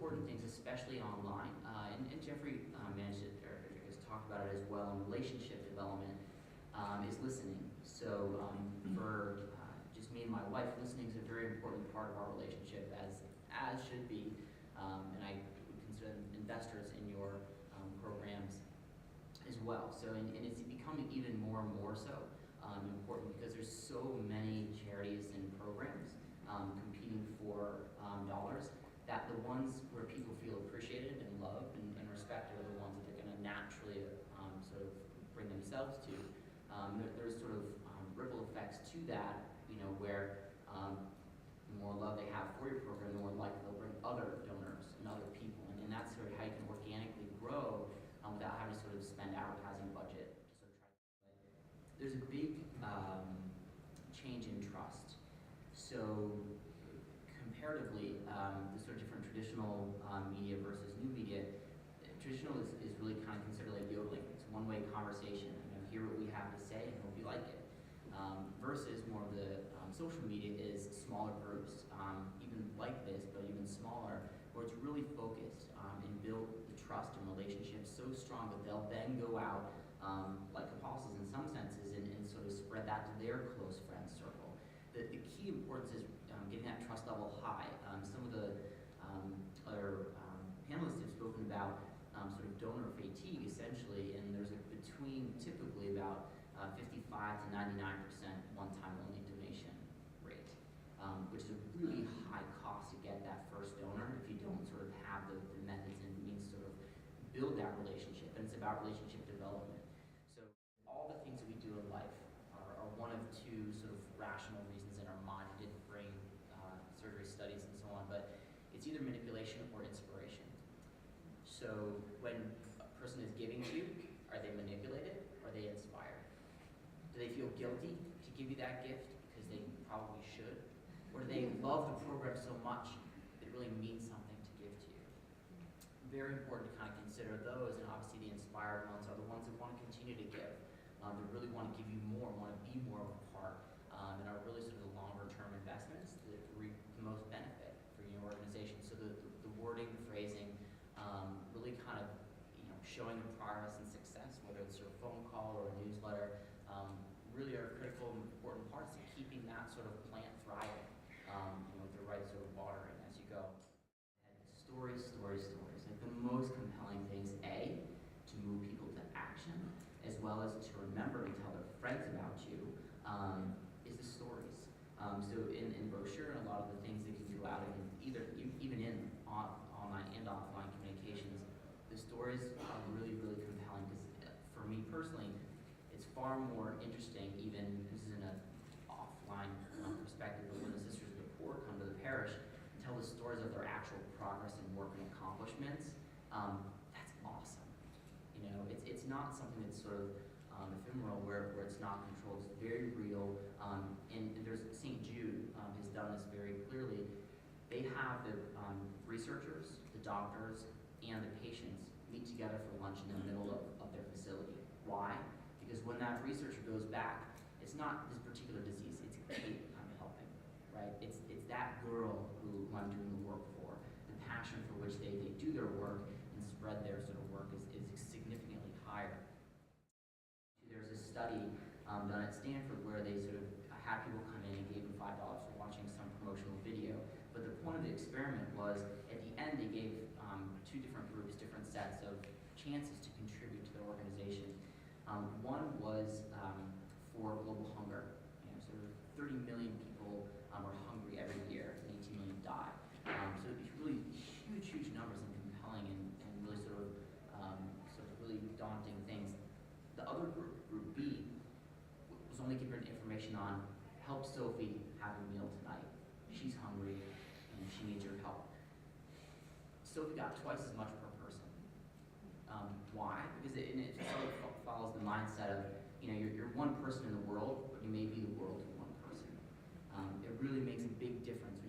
important things, especially online, and Jeffrey managed it, or has talked about it as well in relationship development, is listening. So for just me and my wife, listening is a very important part of our relationship, as should be, and I would consider investors in your programs as well. So, and it's becoming even more and more so important because there's so many charities and programs competing for dollars, that the ones where people feel appreciated and loved and respected are the ones that they're going to naturally sort of bring themselves to. There's sort of ripple effects to that, you know, where the more love they have for your program, the more likely they'll bring other donors and other people, and that's sort of how you can organically grow without having to sort of spend advertising budget to sort of try. There's a big change in trust. So comparatively, the sort of different traditional media versus new media, traditional is really kind of considered like yodeling. It's a one-way conversation. You know, hear what we have to say and hope you like it. Versus more of the social media is smaller groups, even like this, but even smaller, where it's really focused and build the trust and relationships so strong that they'll then go out, like apostles in some senses, and sort of spread that to their close friend circle. The key importance is getting that trust level high. Some of the other panelists have spoken about sort of donor fatigue, essentially, and there's typically about 55 to 99% one-time only donation rate, which is a really high cost to get that first donor if you don't sort of have the methods and means to sort of build that relationship, and it's about relationship development. So all the things that we do in life are one of two sort of rational reasons in our mind. We didn't bring surgery studies and so on, but it's either manipulation or inspiration. So when a person is giving to you, are they manipulated or are they inspired? Do they feel guilty to give you that gift because they probably should? Or do they love the program so much that it really means something to give to you? Very important to kind of consider those, and obviously the inspired ones are the ones that want to continue to give, that really want to give you more, want to be more of a part, and are really sort of the longer term investments that reap the most benefit for your organization. So the wording, the phrasing, really kind of, you know, showing the progress and success, whether it's a phone call or a newsletter, really are critical and important parts of keeping that sort of plant thriving, you know, with the right sort of watering as you go. Stories, stories, stories. Like the most compelling things, A, to move people to action, as well as to remember and tell their friends about you, is the stories. So in brochure and a lot of the things that can go out, and even in online and offline communications, the stories are really, really compelling, because for me personally, it's far more interesting, even this is in an offline perspective, but when the Sisters of the Poor come to the parish and tell the stories of their actual progress and work and accomplishments, that's awesome. You know, it's not something that's sort of ephemeral where it's not controlled. It's very real, and there's St. Jude has done this very clearly. They have the researchers, the doctors, and the patients meet together for lunch in the middle of their facility. Why? Because when that researcher goes back, it's not this particular disease, it's Kate I'm helping, right? It's that girl who I'm doing the work for. The passion for which they do their work and spread their sort of work is significantly higher. There's a study done at Stanford where they sort of had people come in and gave them $5 for watching some promotional video. But the point of the experiment was, at the end they gave two different groups, different sets of chances to contribute to their organization. One was for global hunger. You know, so 30 million people are hungry every year, and 18 million die. So it's really huge, huge numbers, and compelling, and really sort of really daunting things. The other group, Group B, was only given information on help Sophie have a meal tonight. She's hungry and she needs your help. Sophie got twice as much per person. Why? Because it sort of follows the mindset of, you know, you're one person in the world, but you may be the world to one person. It really makes a big difference